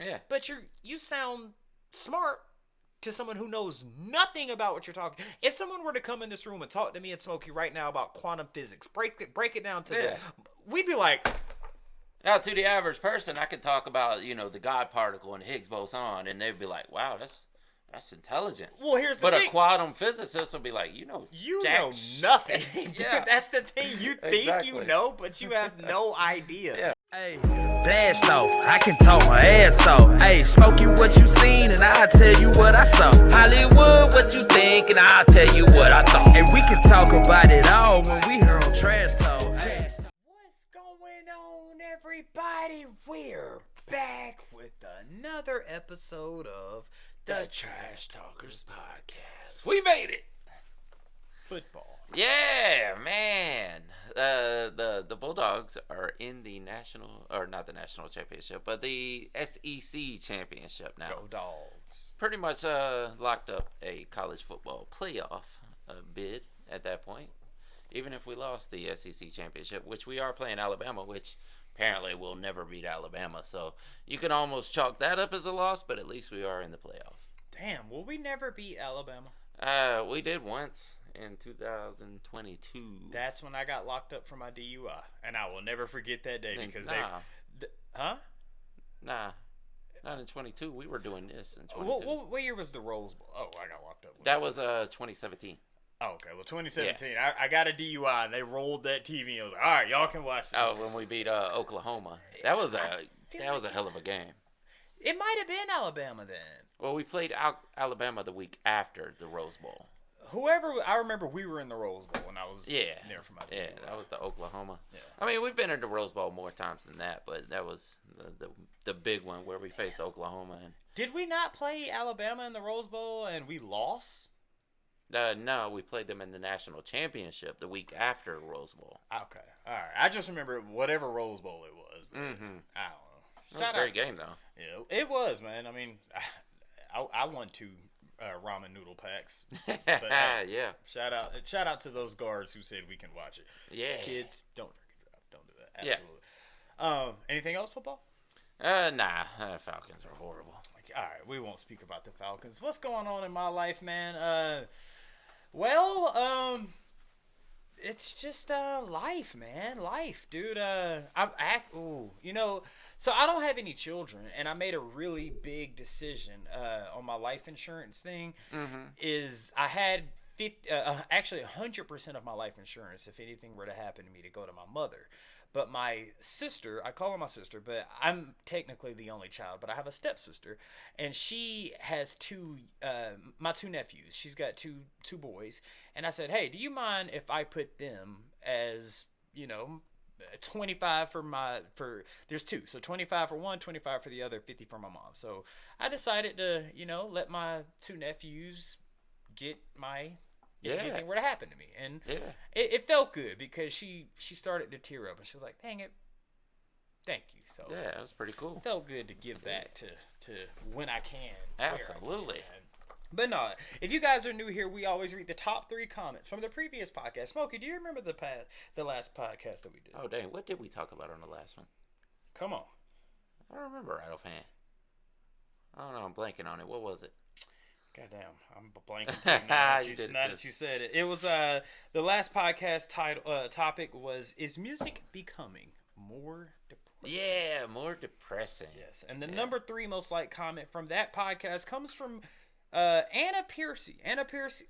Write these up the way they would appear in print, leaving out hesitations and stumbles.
Yeah. But you sound smart to someone who knows nothing about what you're talking. If someone were to come in this room and talk to me and Smokey right now about quantum physics, break it down to we'd be like. Now, to the average person, I could talk about, the God particle and the Higgs boson, and they'd be like, wow, that's intelligent. Well, here's the thing. But a quantum physicist will be like, you know nothing. Yeah. Dude, that's the thing. You think you know, but you have no idea. Yeah. Hey, blast off, I can talk my ass off. Hey, Smokey, what you seen, and I'll tell you what I saw. Hollywood, what you think, and I'll tell you what I thought. And we can talk about it all when we here on Trash Talk. Hey. What's going on, everybody? We're back with another episode of the Trash Talkers Podcast. We made it. Football. Yeah, man. The Bulldogs are in the not the national championship, but the SEC championship now. Go Dogs. Pretty much locked up a college football playoff bid at that point. Even if we lost the SEC championship, which we are playing Alabama, which apparently we'll never beat Alabama. So you can almost chalk that up as a loss, but at least we are in the playoff. Damn, will we never beat Alabama? We did once. In 2022. That's when I got locked up for my DUI, and I will never forget that day because huh? Nah, not in 22. We were doing this in 22. What year was the Rose Bowl? Oh, I got locked up. That was 2017. Oh, okay. Well, 2017. Yeah. I got a DUI, and they rolled that TV, and I was like, all right, y'all can watch this. Oh, when we beat Oklahoma. That was a hell of a game. It might have been Alabama then. Well, we played Alabama the week after the Rose Bowl. I remember we were in the Rose Bowl when I was there for my DUI. Yeah, that was the Oklahoma. Yeah. I mean, we've been in the Rose Bowl more times than that, but that was the big one where we faced Oklahoma. And did we not play Alabama in the Rose Bowl and we lost? No, we played them in the national championship the week after Rose Bowl. Okay, all right. I just remember whatever Rose Bowl it was. Mm-hmm. I don't know. It was a great game, though. Yeah, it was, man. I mean, I won 2 ramen noodle packs. But, yeah. Shout out to those guards who said we can watch it. Yeah. Kids, don't drink and drive. Don't do that. Absolutely. Yeah. Anything else, football? Nah. Falcons are horrible. All right, we won't speak about the Falcons. What's going on in my life, man? It's just life, man. Life, dude. So I don't have any children, and I made a really big decision on my life insurance thing. Mm-hmm. Is I had actually 100% of my life insurance if anything were to happen to me to go to my mother. But my sister, I call her my sister, but I'm technically the only child, but I have a stepsister, and she has my 2 nephews. She's got two boys, and I said, hey, do you mind if I put them as, 25 for there's 2, so 25 for one, 25 for the other, 50 for my mom. So I decided to, let my 2 nephews get my... if anything were to happen to me. And it felt good because she started to tear up and she was like, dang it, thank you. So yeah, it was pretty cool. It felt good to give back to when I can. Absolutely. But no, if you guys are new here, we always read the top 3 comments from the previous podcast. Smokey, do you remember the last podcast that we did? Oh, dang. What did we talk about on the last one? Come on. I don't remember right offhand. I don't know. I'm blanking on it. What was it? Goddamn, I'm blanking too now that you said it. It was the last podcast topic was, is music becoming more depressing? Yeah, more depressing. Yes, and the number 3 most liked comment from that podcast comes from Amber Piercy. Amber Piercy.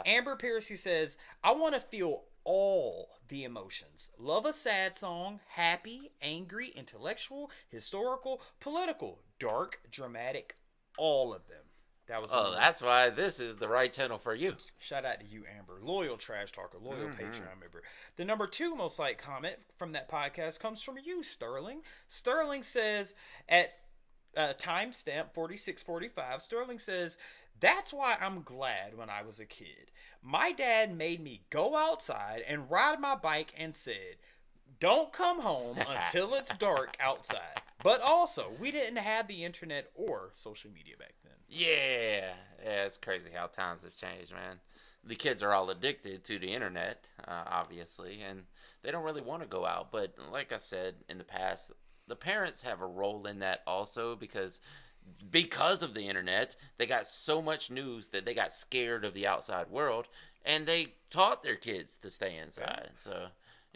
Amber Piercy says, I want to feel all the emotions. Love a sad song, happy, angry, intellectual, historical, political, dark, dramatic, all of them. That's why this is the right channel for you. Shout out to you, Amber. Loyal trash talker, loyal Patreon member. The number 2 most liked comment from that podcast comes from you, Sterling. Sterling says at timestamp 4645, Sterling says, that's why I'm glad when I was a kid. My dad made me go outside and ride my bike and said, don't come home until it's dark outside. But also, we didn't have the internet or social media back then. Yeah, it's crazy how times have changed, man. The kids are all addicted to the internet, obviously, and they don't really want to go out. But like I said in the past, the parents have a role in that also because of the internet, they got so much news that they got scared of the outside world, and they taught their kids to stay inside. So,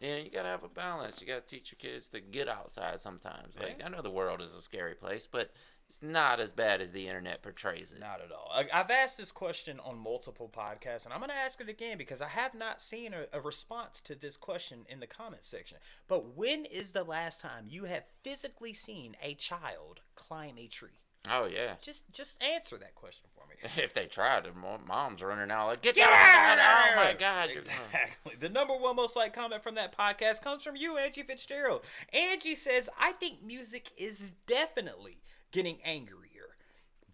you gotta have a balance. You gotta teach your kids to get outside sometimes. Like, I know the world is a scary place, but it's not as bad as the internet portrays it. Not at all. I've asked this question on multiple podcasts, and I'm going to ask it again because I have not seen a response to this question in the comment section. But when is the last time you have physically seen a child climb a tree? Oh, yeah. Just answer that question for me. If they tried, mom's running out like, get out! Oh, my God. Exactly. The number one most liked comment from that podcast comes from you, Angie Fitzgerald. Angie says, I think music is definitely getting angrier,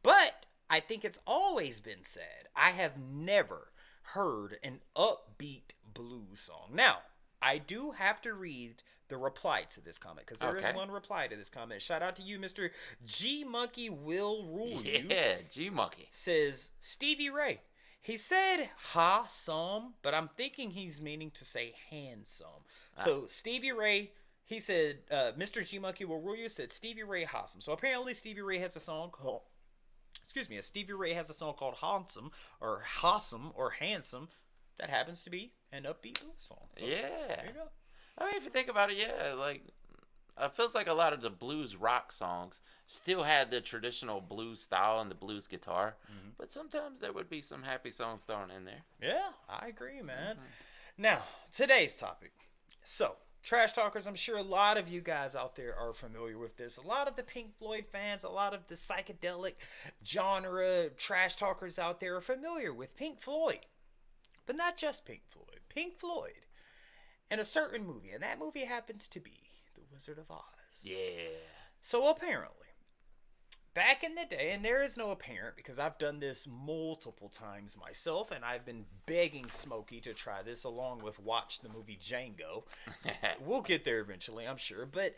but I think it's always been said. I have never heard an upbeat blues song. Now, I do have to read the reply to this comment because there is one reply to this comment. Shout out to you, Mr. G Monkey Will Rule You. Yeah, G Monkey Says Stevie Ray. He said ha some, but I'm thinking he's meaning to say handsome. So Stevie Ray, he said, Mr. G Monkey Will Rule You said Stevie Ray Handsome. So apparently Stevie Ray has a song called, Stevie Ray has a song called Handsome or Handsome that happens to be an upbeat blues song. So, yeah. There you go. I mean, if you think about it, yeah, like, it feels like a lot of the blues rock songs still had the traditional blues style and the blues guitar, but sometimes there would be some happy songs thrown in there. Yeah, I agree, man. Now, today's topic. So, Trash Talkers, I'm sure a lot of you guys out there are familiar with this. A lot of the Pink Floyd fans, a lot of the psychedelic genre Trash Talkers out there are familiar with Pink Floyd. But not just Pink Floyd. Pink Floyd and a certain movie. And that movie happens to be The Wizard of Oz. Yeah. So apparently, back in the day, and there is no apparent because I've done this multiple times myself, and I've been begging Smokey to try this along with watch the movie Django. We'll get there eventually, I'm sure. But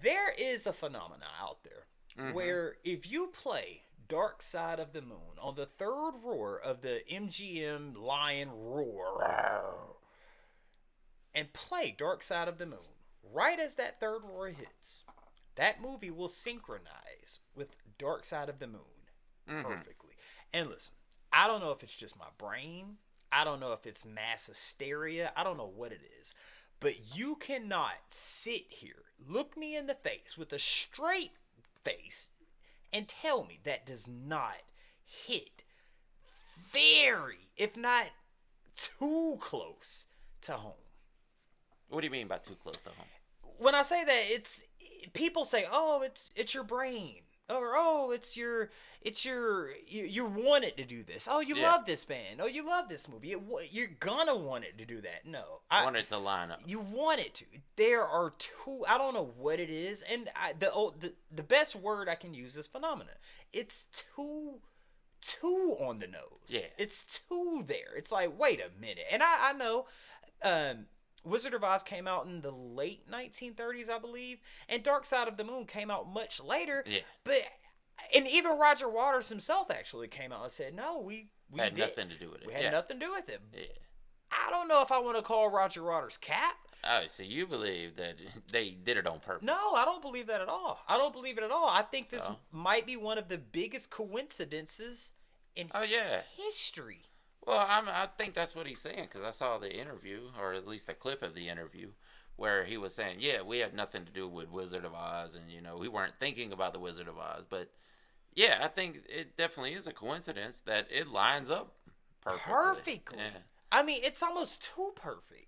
there is a phenomena out there where if you play Dark Side of the Moon on the third roar of the MGM Lion Roar and play Dark Side of the Moon right as that third roar hits, that movie will synchronize with Dark Side of the Moon perfectly. And listen, I don't know if it's just my brain. I don't know if it's mass hysteria. I don't know what it is. But you cannot sit here, look me in the face with a straight face, and tell me that does not hit very, if not too close to home. What do you mean by too close to home? When I say that, it's people say, "Oh, it's your brain," or "Oh, you want it to do this." "Oh, you love this band." "Oh, you love this movie." You're gonna want it to do that. No, I want it to line up. You want it to. There are two. I don't know what it is, and the best word I can use is phenomena. It's too on the nose. Yeah, it's too there. It's like, wait a minute, and I know. Wizard of Oz came out in the late 1930s, I believe, and Dark Side of the Moon came out much later. Yeah. And even Roger Waters himself actually came out and said, "No, we had nothing to do with it. We had nothing to do with it." Yeah. I don't know if I want to call Roger Waters cap. Oh, so you believe that they did it on purpose? No, I don't believe that at all. I don't believe it at all. I think this might be one of the biggest coincidences in history. Well, I think that's what he's saying because I saw the interview, or at least a clip of the interview, where he was saying, "Yeah, we had nothing to do with Wizard of Oz, and we weren't thinking about the Wizard of Oz." But yeah, I think it definitely is a coincidence that it lines up perfectly. Yeah. I mean, it's almost too perfect.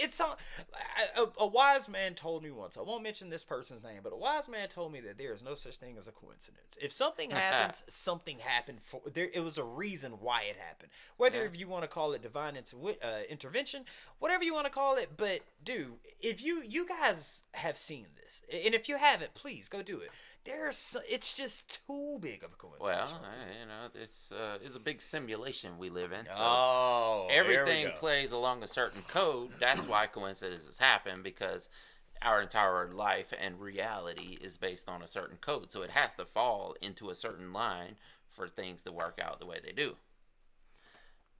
It's a wise man told me once. I won't mention this person's name, but a wise man told me that there is no such thing as a coincidence. If something happens, something happened for there. It was a reason why it happened. Whether if you want to call it divine intervention, whatever you want to call it. But dude, if you guys have seen this, and if you haven't, please go do it. It's just too big of a coincidence. Well, it's a big simulation we live in. So everything plays along a certain code. That's why coincidences happen, because our entire life and reality is based on a certain code. So it has to fall into a certain line for things to work out the way they do.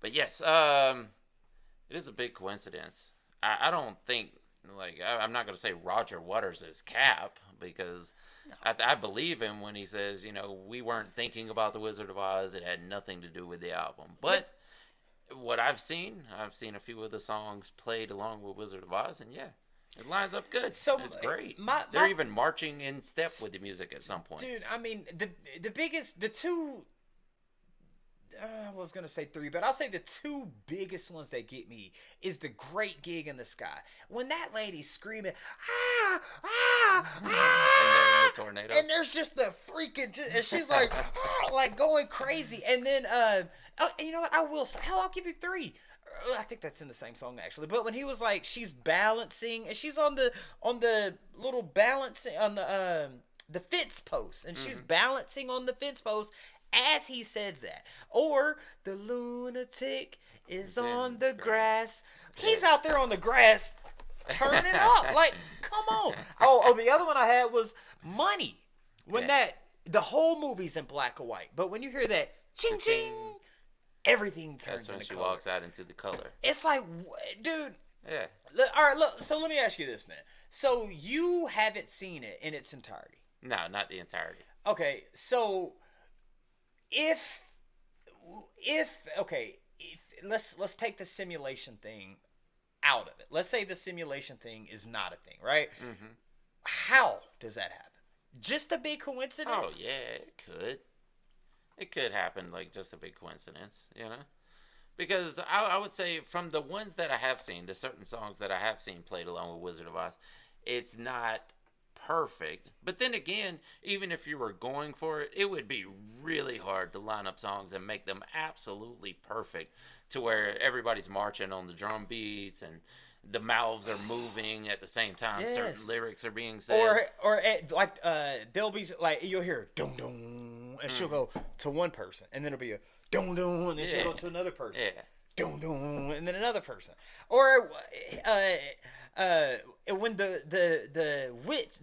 But yes, it is a big coincidence. I don't think like I'm not gonna say Roger Waters is cap because I believe him when he says, we weren't thinking about the Wizard of Oz. It had nothing to do with the album. But what I've seen a few of the songs played along with Wizard of Oz, and yeah, it lines up good. So it's great. My, They're even marching in step with the music at some point. Dude, I mean, the two. I was gonna say three, but I'll say the two biggest ones that get me is the Great Gig in the Sky. When that lady's screaming, ah, ah, ah, and the tornado, and there's just the freaking, and she's like, like going crazy, and then, you know what? I will say, hell, I'll give you three. I think that's in the same song actually, but when he was like, she's balancing, and she's on the little balancing on the fence post, and she's balancing on the fence post. As he says that, or the lunatic is on the grass. He's out there on the grass, turning up. Like, come on. Oh, the other one I had was Money. When the whole movie's in black and white, but when you hear that ching ching, everything turns into she color. walks out into the color. It's like, dude. Yeah. All right, look. So let me ask you this then. So you haven't seen it in its entirety? No, not the entirety. Okay, so. If let's take the simulation thing out of it. Let's say the simulation thing is not a thing, right? Mm-hmm. How does that happen? Just a big coincidence? Oh yeah, it could. It could happen, like just a big coincidence, Because I would say from the ones that I have seen, the certain songs that I have seen played along with Wizard of Oz, it's not perfect. But then again, even if you were going for it, it would be really hard to line up songs and make them absolutely perfect to where everybody's marching on the drum beats and the mouths are moving at the same time. Yes. Certain lyrics are being said. Or like they'll be like, you'll hear dum dum, and she'll go to one person, and then it'll be a dum dum, and then she'll go to another person. Yeah. Dum dum, and then another person. Or when the witch,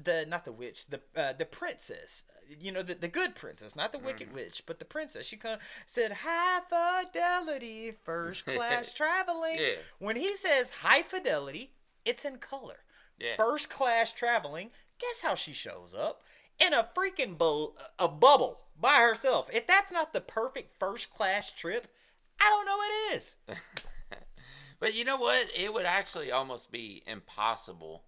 the princess, the good princess, not the wicked witch, but the princess, she said high fidelity first class traveling. Yeah. When he says high fidelity, it's in color. Yeah. First class traveling. Guess how she shows up? In a freaking a bubble by herself. If that's not the perfect first class trip, I don't know what it is. But you know what? It would actually almost be impossible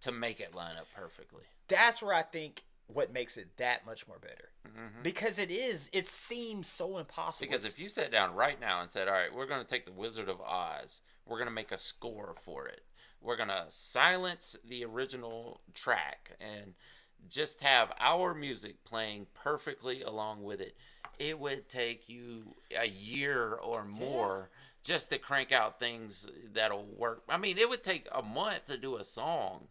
to make it line up perfectly. That's where I think what makes it that much more better. Mm-hmm. Because it seems so impossible. Because if you sat down right now and said, all right, we're going to take the Wizard of Oz, we're going to make a score for it. We're going to silence the original track and just have our music playing perfectly along with it. It would take you a year or more just to crank out things that'll work. I mean, it would take a month to do a song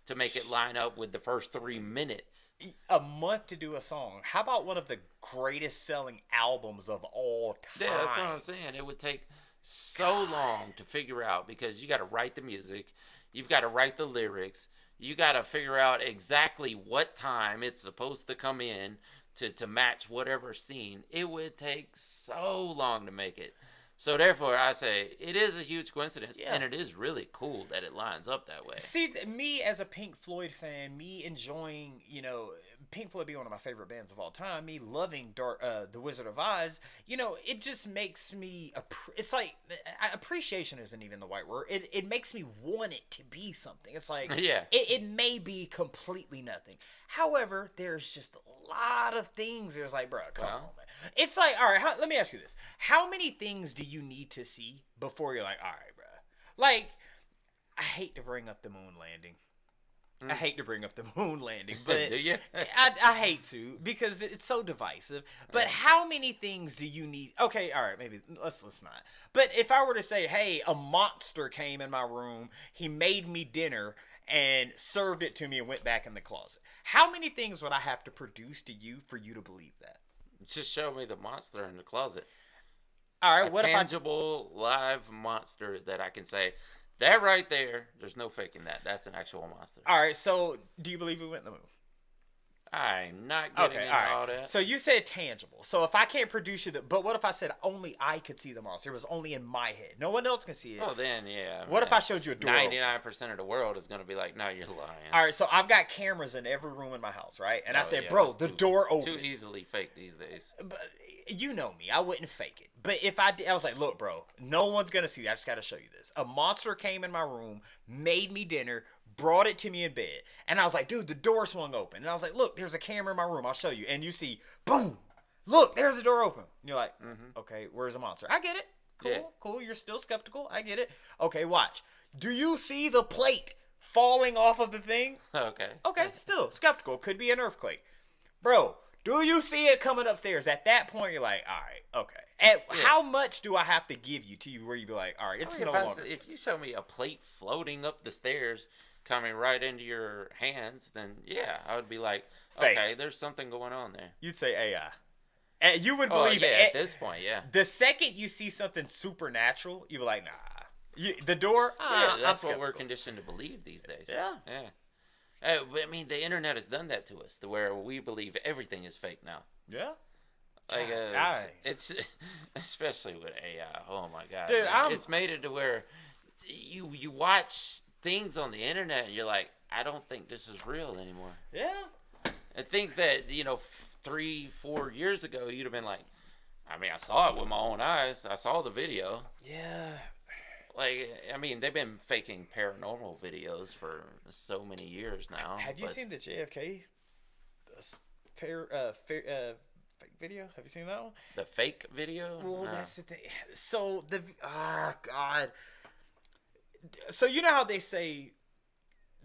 to make it line up with the first 3 minutes. A month to do a song. How about one of the greatest selling albums of all time? Yeah, that's what I'm saying. It would take so long to figure out because you got to write the music. You've got to write the lyrics. You got to figure out exactly what time it's supposed to come in to match whatever scene. It would take so long to make it. So therefore, I say it is a huge coincidence, and it is really cool that it lines up that way. See, me as a Pink Floyd fan, me enjoying, Pink Floyd being one of my favorite bands of all time, me loving The Wizard of Oz, it just makes me, it's like, appreciation isn't even the right word. It makes me want it to be something. It's like, it may be completely nothing. However, there's just a lot of things. There's like, bro, come on, man. It's like, all right, let me ask you this. How many things do you need to see before you're like, all right, bro? Like, I hate to bring up the moon landing. I hate to bring up the moon landing, but do you? I hate to because it's so divisive. But how many things do you need? Okay, all right, maybe let's not. But if I were to say, hey, a monster came in my room, he made me dinner and served it to me and went back in the closet. How many things would I have to produce to you for you to believe that? Just show me the monster in the closet. All right, what tangible live monster that I can say that right there. There's no faking that. That's an actual monster. All right, so do you believe we went in the moon? I'm not getting into all that. So you said tangible. So if I can't produce you but what if I said only I could see the monster? It was only in my head. No one else can see it. Oh, then yeah. What if I showed you a door? 99% of the world is gonna be like, no, you're lying. All right, so I've got cameras in every room in my house, right? And I said, yeah, bro, the door open. Too easily fake these days. But you know me, I wouldn't fake it. But if I did, I was like, look, bro, no one's gonna see that. I just gotta show you this. A monster came in my room, made me dinner, brought it to me in bed, and I was like, dude, the door swung open. And I was like, look, there's a camera in my room. I'll show you. And you see, boom, look, there's the door open. And you're like, okay, where's the monster? I get it. Cool, Yeah. cool. You're still skeptical. I get it. Okay, watch. Do you see the plate falling off of the thing? Okay. Okay, still skeptical. Could be an earthquake. Bro, do you see it coming upstairs? At that point, you're like, all right, okay. How much do I have to give you to you where you be like, all right, it's no longer. If you show me a plate floating up the stairs coming right into your hands, then yeah, I would be like, Fake. okay, there's something going on there. You'd say AI. And you would believe it. At this point, yeah. The second you see something supernatural, you're like, nah. The door, that's what we're conditioned to believe these days. Yeah. But, I mean, the internet has done that to us, to where we believe everything is fake now. Yeah. Like, God. it's especially with AI. Oh my God, dude! It's made it to where you watch things on the internet and you're like, I don't think this is real anymore. Yeah. And things that 3-4 years ago you'd have been like, I mean, I saw it with my own eyes. I saw the video. Yeah. Like, I mean, they've been faking paranormal videos for so many years now. Have you seen the JFK fake video? Have you seen that one? The fake video? Well, No. that's the thing. So God. So you know how they say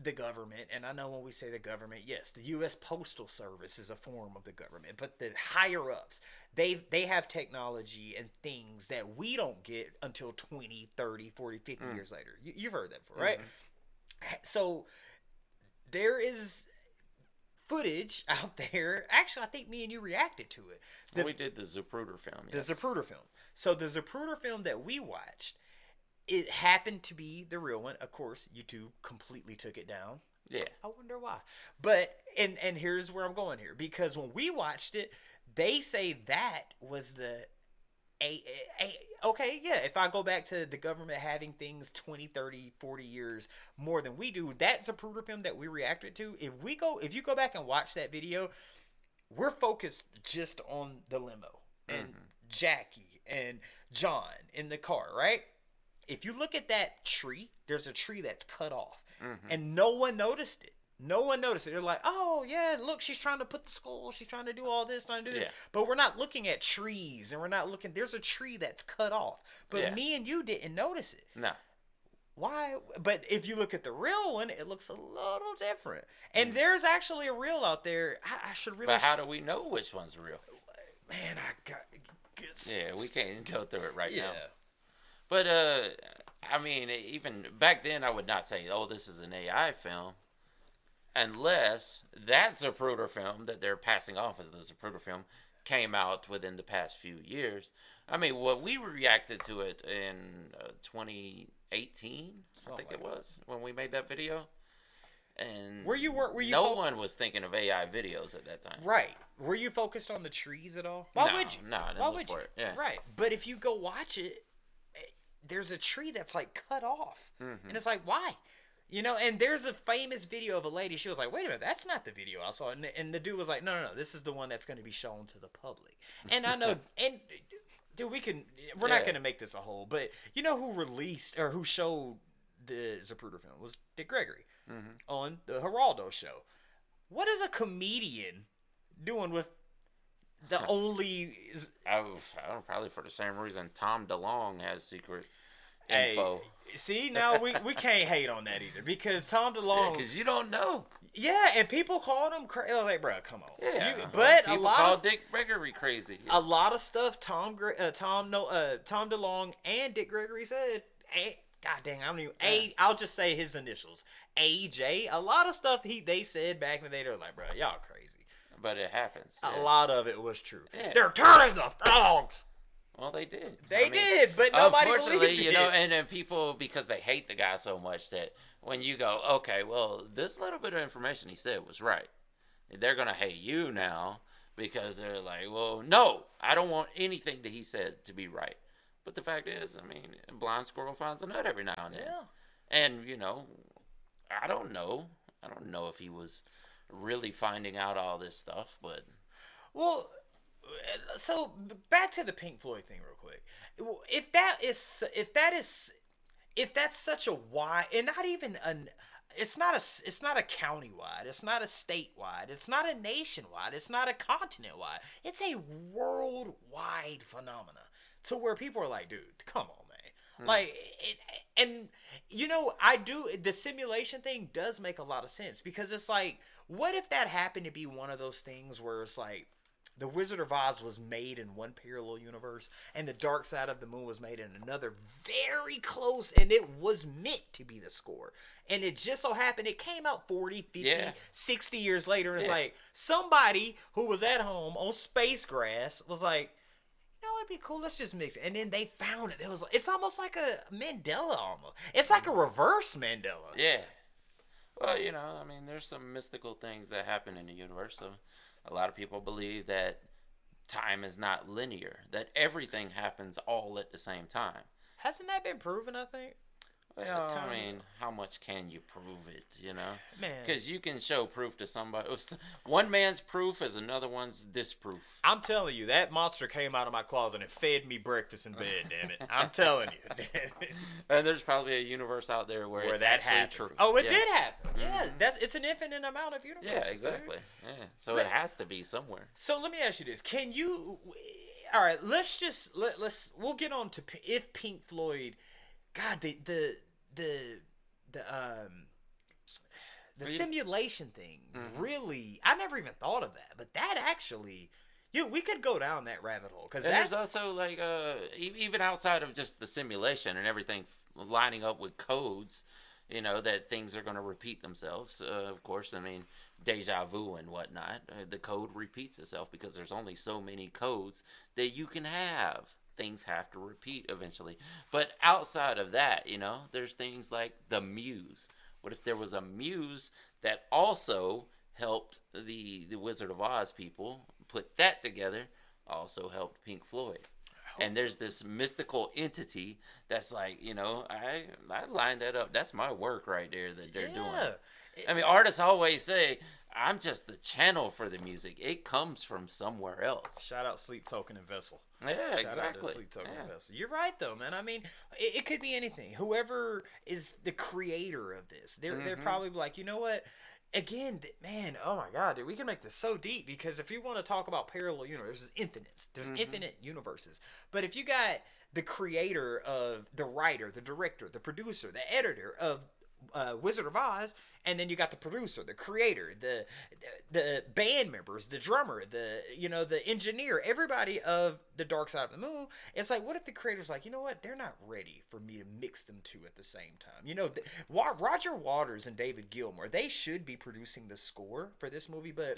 the government, and I know when we say the government, yes, the U.S. Postal Service is a form of the government, but the higher ups, they have technology and things that we don't get until 20, 30, 40, 50 years later. You've heard that before, right? So there is footage out there. Actually, I think me and you reacted to it. We did the Zapruder film. The Yes. Zapruder film. So the Zapruder film that we watched, it happened to be the real one. Of course, YouTube completely took it down. Yeah. I wonder why. But and here's where I'm going here, because when we watched it, they say that was the okay, yeah, if I go back to the government having things 20, 30, 40 years more than we do, that Zapruder film that we reacted to, if you go back and watch that video, we're focused just on the limo and Jackie and John in the car, right? If you look at that tree, there's a tree that's cut off, and no one noticed it. No one noticed it. They're like, oh, yeah, look, she's trying to put the skull. She's trying to do all this, trying to do that. But we're not looking at trees, and we're not looking. There's a tree that's cut off. But me and you didn't notice it. No. Why? But if you look at the real one, it looks a little different. And there's actually a reel out there. I should really. But how do we know which one's real? Man, I got. Yeah, we can't go through it right now. Yeah. But, I mean, even back then, I would not say, oh, this is an AI film. Unless that Zapruder film that they're passing off as the Zapruder film came out within the past few years. I mean, what we reacted to it in 2018, I think it was, when we made that video. And were you no one was thinking of AI videos at that time. Right. Were you focused on the trees at all? Why would you? No, I didn't Why look would for you? it. Yeah. Right. But if you go watch it, there's a tree that's like cut off. And it's like, why? You know, and there's a famous video of a lady. She was like, wait a minute, that's not the video I saw. And the dude was like, no, this is the one that's going to be shown to the public. And I know, and dude, we're not going to make this a whole, but you know who released or who showed the Zapruder film was Dick Gregory on the Geraldo show. What is a comedian doing with the only... I don't know, probably for the same reason Tom DeLonge has secret info. See, now we can't hate on that either, because Tom DeLonge... Because you don't know. Yeah, and people called him crazy. I was like, bro, come on. Yeah, but people a lot call of Dick Gregory crazy. a lot of stuff Tom DeLonge and Dick Gregory said. God dang, I don't even. I'll just say his initials. AJ. A lot of stuff they said back in the day. They're like, bro, y'all crazy. But it happens. A lot of it was true. Yeah. They're turning the frogs. Well, they did. They did, but nobody unfortunately, believed it. you know, and then people, because they hate the guy so much that when you go, okay, well, this little bit of information he said was right. they're gonna hate you now because they're like, well, no, I don't want anything that he said to be right. But the fact is, I mean, a blind squirrel finds a nut every now and then. Yeah. And, you know, I don't know. I don't know if he was really finding out all this stuff, but. Well, so back to the Pink Floyd thing real quick. If that's such a wide, and not even it's not a county-wide, it's not a statewide, it's not a nationwide, it's not a continent-wide. It's a worldwide phenomena to where people are like, dude, come on, man. Like, and you know, the simulation thing does make a lot of sense, because it's like, what if that happened to be one of those things where it's like, the Wizard of Oz was made in one parallel universe, and The Dark Side of the Moon was made in another very close, and it was meant to be the score. And it just so happened it came out 40, 50, 60 years later, and it's like, somebody who was at home on space grass was like, you know, it'd be cool, let's just mix it. And then they found it. It's almost like a Mandela almost. It's like a reverse Mandela. Yeah. Well, you know, I mean, there's some mystical things that happen in the universe, so a lot of people believe that time is not linear, that everything happens all at the same time. Hasn't that been proven, I think? Well, I mean, how much can you prove it, you know? Man. Because you can show proof to somebody. One man's proof is another one's disproof. I'm telling you, that monster came out of my closet and fed me breakfast in bed, damn it. I'm telling you. Damn it. And there's probably a universe out there where it's that actually happened. true. Oh, it did happen. Yeah, it's an infinite amount of universes. Yeah, exactly. Yeah. So it has to be somewhere. So let me ask you this. Can you... All right, we'll get on to... If Pink Floyd... God, the simulation thing, really, I never even thought of that, but that actually, we could go down that rabbit hole, because there's also like even outside of just the simulation and everything lining up with codes, you know, that things are going to repeat themselves. Of course, I mean, deja vu and whatnot. The code repeats itself because there's only so many codes that you can have. Things have to repeat eventually. But outside of that, you know, there's things like the muse. What if there was a muse that also helped the Wizard of Oz people put that together, also helped Pink Floyd? And there's this mystical entity that's like, you know, I lined that up. That's my work right there that they're doing. I mean, artists always say, I'm just the channel for the music. It comes from somewhere else. Shout out Sleep Token and Vessel. Yeah, exactly. Shout out to Sleep Token and Vessel. You're right, though, man. I mean, it could be anything. Whoever is the creator of this, they're probably like, you know what? Again, man, oh my God, dude, we can make this so deep, because if you want to talk about parallel universes, there's infinite universes. But if you got the creator of, the writer, the director, the producer, the editor of Wizard of Oz, and then you got the producer, the creator, the band members, the drummer, the engineer, everybody of The Dark Side of the Moon. It's like, what if the creator's like, you know what? They're not ready for me to mix them two at the same time. You know, Roger Waters and David Gilmour, they should be producing the score for this movie, but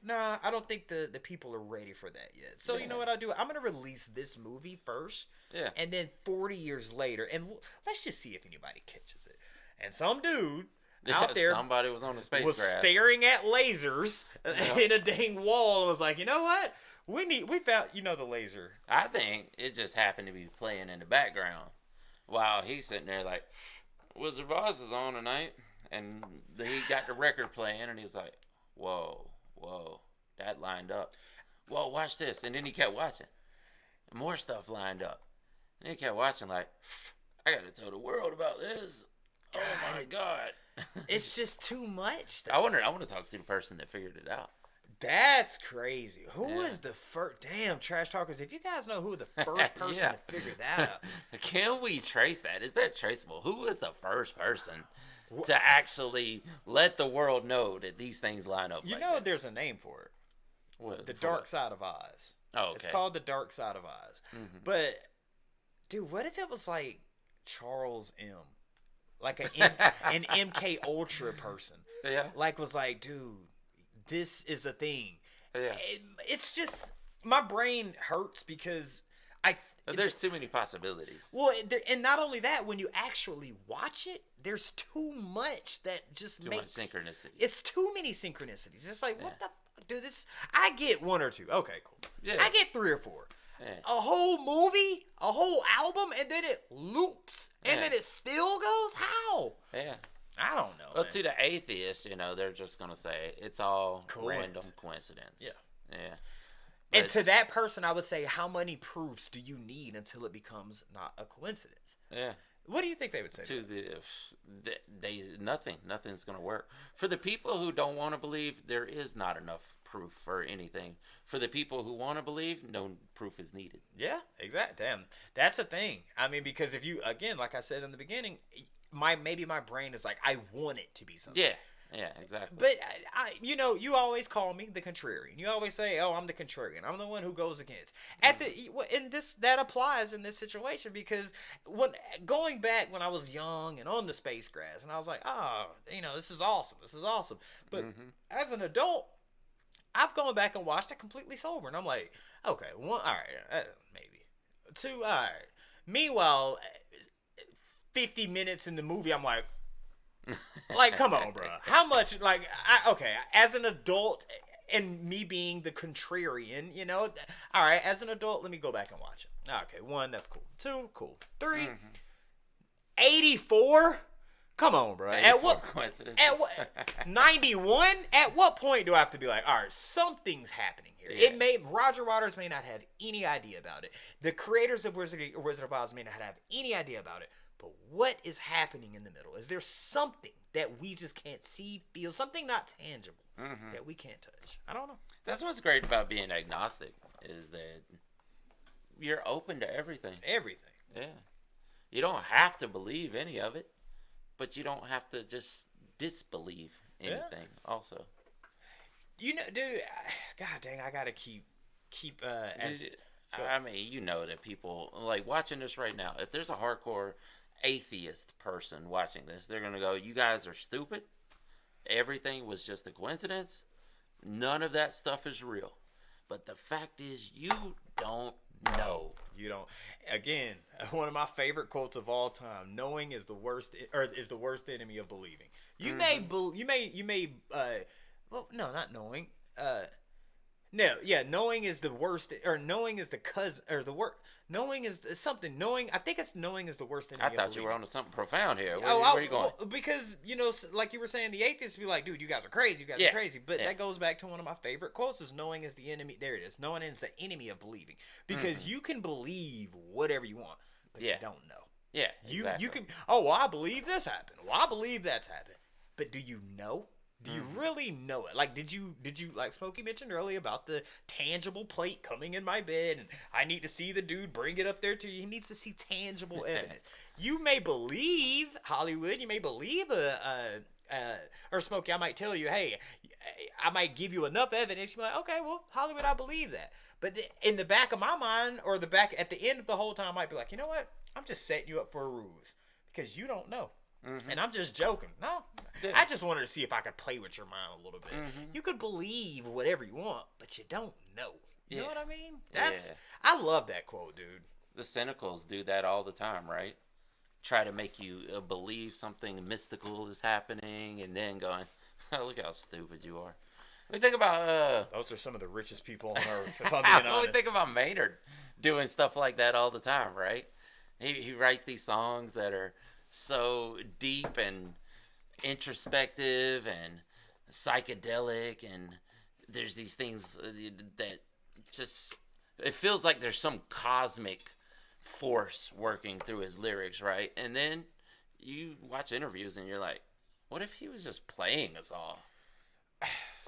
I don't think the people are ready for that yet. So you know what I'll do? I'm gonna release this movie first, and then 40 years later, and let's just see if anybody catches it. And some dude out there, somebody was on the space was grass, staring at lasers in a dang wall, and was like, you know what? We found, the laser. I think it just happened to be playing in the background while he's sitting there like, Wizard of Oz is on tonight, and he got the record playing, and he's like, whoa, that lined up. Whoa, watch this. And then he kept watching. More stuff lined up. And he kept watching like, I got to tell the world about this. God. Oh, my God. It's just too much. I want to talk to the person that figured it out. That's crazy. Who is the first? Damn, Trash Talkers. If you guys know who the first person to figure that out. Can we trace that? Is that traceable? Who was the first person to actually let the world know that these things line up? There's a name for it. What? The Dark Side of Oz. Oh, okay. It's called The Dark Side of Oz. Mm-hmm. But, dude, what if it was like Charles M? Like an MK Ultra person. Yeah. Like was like, dude, this is a thing. Yeah. It's just, my brain hurts because There's too many possibilities. Well, and not only that, when you actually watch it, there's too much that just makes much synchronicity. It's too many synchronicities. It's like, what the fuck, dude? This I get 1 or 2. Okay, cool. Yeah. I get 3 or 4. Yeah. A whole movie, a whole album, and then it loops, and then it still goes. How? Yeah. I don't know. Well, man. to the atheist, they're just gonna say it's all random coincidence. Yeah. Yeah. And to that person, I would say, how many proofs do you need until it becomes not a coincidence? Yeah. What do you think they would say? To nothing's gonna work. For the people who don't want to believe, there is not enough proof for anything. For the people who want to believe, no proof is needed. Yeah, exactly. Damn, that's a thing. I mean, because if you, again, like I said in the beginning, maybe my brain is like, I want it to be something. Yeah, exactly. But you always call me the contrarian. You always say, "Oh, I'm the contrarian. I'm the one who goes against." That applies in this situation because going back when I was young and on the space grass, and I was like, "Oh, this is awesome. This is awesome." But as an adult, I've gone back and watched it completely sober, and I'm like, "Okay, 1, all right, maybe 2, all right." Meanwhile, 50 minutes in the movie, I'm like. Like, come on, bro. How much? Like, as an adult, and me being the contrarian, all right. As an adult, let me go back and watch it. Okay, 1, that's cool. 2, cool. 3, 84. Come on, bro. At what? 91? At what point do I have to be like, all right, something's happening here? Yeah. Roger Waters may not have any idea about it. The creators of Wizard of Oz may not have any idea about it. But what is happening in the middle? Is there something that we just can't see, feel, something not tangible that we can't touch? I don't know. That's what's great about being agnostic is that you're open to everything. Everything. Yeah. You don't have to believe any of it, but you don't have to just disbelieve anything also. Dude, God dang, I gotta keep. I mean, that people like watching this right now. If there's a hardcore atheist person watching this, they're gonna go, "You guys are stupid. Everything was just a coincidence. None of that stuff is real." But the fact is, you don't know. You don't. Again, one of my favorite quotes of all time: "Knowing is the worst enemy of believing." You may well, no, not knowing. No, yeah, knowing is the worst, or knowing is the cousin, or the worst. Knowing is something. I think it's knowing is the worst enemy. I thought you were onto something profound here. Where you going? Well, because like you were saying, the atheists be like, "Dude, you guys are crazy. You guys are crazy." But that goes back to one of my favorite quotes: "Is knowing is the enemy." There it is. Knowing is the enemy of believing, because you can believe whatever you want, but you don't know. Yeah, you can. Oh, well, I believe this happened. Well, I believe that's happened. But do you know? Do you really know it? Like, did you like Smokey mentioned earlier about the tangible plate coming in my bed, and I need to see the dude bring it up there to you. He needs to see tangible evidence. You may believe Hollywood. You may believe or Smokey. I might tell you, hey, I might give you enough evidence. You're like, okay, well, Hollywood, I believe that. But in the back of my mind, or at the end of the whole time, I might be like, you know what? I'm just setting you up for a ruse because you don't know. And I'm just joking. No, I just wanted to see if I could play with your mind a little bit. You could believe whatever you want, but you don't know. You know what I mean? I love that quote, dude. The cynicals do that all the time, right? Try to make you believe something mystical is happening, and then going, "Oh, look how stupid you are." We think about those are some of the richest people on earth. If I'm being honest. We think about Maynard doing stuff like that all the time, right? He writes these songs that are so deep and introspective and psychedelic, and there's these things that just, it feels like there's some cosmic force working through his lyrics, right? And then you watch interviews and you're like, what if he was just playing us all?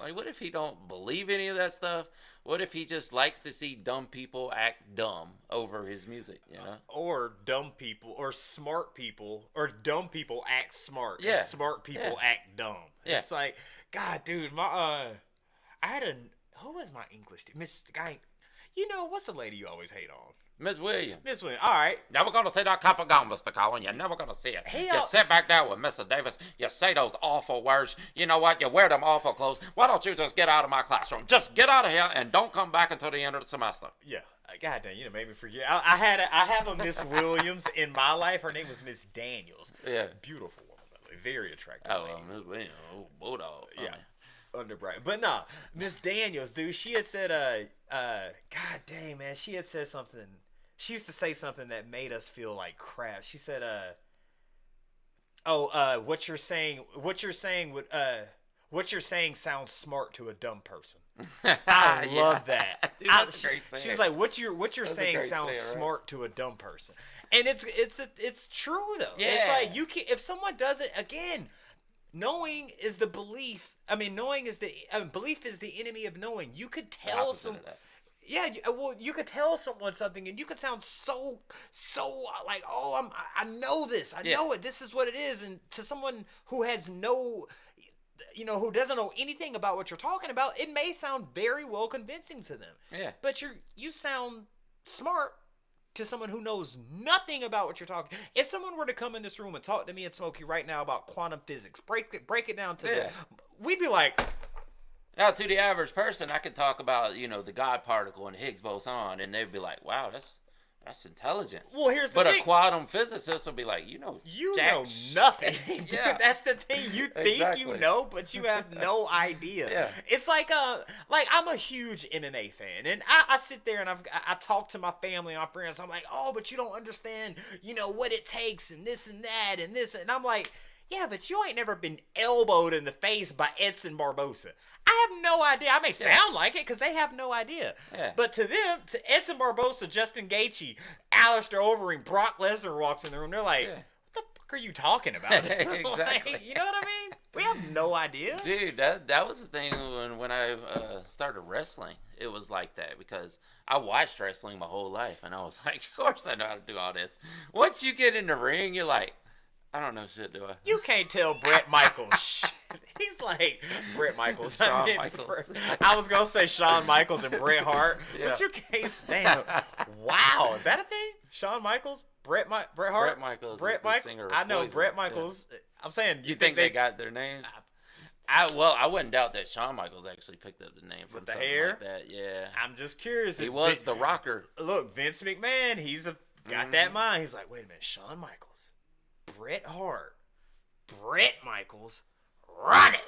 Like, what if he don't believe any of that stuff? What if he just likes to see dumb people act dumb over his music, Or dumb people, or smart people, or dumb people act smart. Yeah. And smart people act dumb. Yeah. It's like, God, dude, who was my English teacher? Miss Guy, what's the lady you always hate on? Miss Williams. Miss Williams. All right. Never gonna see that copper gum, Mr. Collin. You're never gonna see it. You sit back there with Mr. Davis. You say those awful words. You know what? You wear them awful clothes. Why don't you just get out of my classroom? Just get out of here and don't come back until the end of the semester. Yeah. God dang, you made me forget. I have a Miss Williams in my life. Her name was Miss Daniels. Yeah. Beautiful woman, by the way. Very attractive. Oh, lady. bulldog. Yeah. Underbright. But nah, Miss Daniels, dude, she had said, God dang, man, she had said something. She used to say something that made us feel like crap. She said, what you're saying sounds smart to a dumb person. I love that. Dude, that's a great saying. She's like, what you're saying sounds smart to a dumb person, and it's true though. Yeah. It's like you can, if someone does it again. Knowing is the belief. I mean, belief is the enemy of knowing. You could tell some. Yeah, you could tell someone something, and you could sound so like, oh, I know this. I know it. This is what it is. And to someone who has no, who doesn't know anything about what you're talking about, it may sound very well convincing to them. Yeah. But you sound smart to someone who knows nothing about what you're talking. If someone were to come in this room and talk to me and Smokey right now about quantum physics, break it down to we'd be like. Now, to the average person, I could talk about, the God particle and the Higgs boson, and they'd be like, wow, that's intelligent. Well, here's the thing. But a quantum physicist will be like, you know nothing. Dude, that's the thing. You think you know, but you have no idea. Yeah. It's like I'm a huge MMA fan, and I sit there and I talk to my family and my friends. I'm like, oh, but you don't understand, what it takes and this and that and this, and I'm like, yeah, but you ain't never been elbowed in the face by Edson Barbosa. I have no idea. I may sound like it because they have no idea. Yeah. But to them, to Edson Barbosa, Justin Gaethje, Alistair Overeem, Brock Lesnar walks in the room, they're like, what the fuck are you talking about? Exactly. Like, you know what I mean? We have no idea. Dude, that was the thing when I started wrestling. It was like that because I watched wrestling my whole life, and I was like, of course I know how to do all this. Once you get in the ring, you're like, I don't know shit, do I? You can't tell Bret Michaels shit. He's like, Bret Michaels. Shawn Michaels. I was going to say Shawn Michaels and Bret Hart, but you can't stand him. Wow, is that a thing? Shawn Michaels? Bret Hart? Bret Michaels is the singer of I know, Poison. Bret Michaels. Yeah. I'm saying, you think they got their names? I wouldn't doubt that Shawn Michaels actually picked up the name from the something hair? like that. Yeah. I'm just curious. He was the rocker. Look, Vince McMahon, he's got that mind. He's like, wait a minute, Shawn Michaels, Bret Hart, Bret Michaels, run it.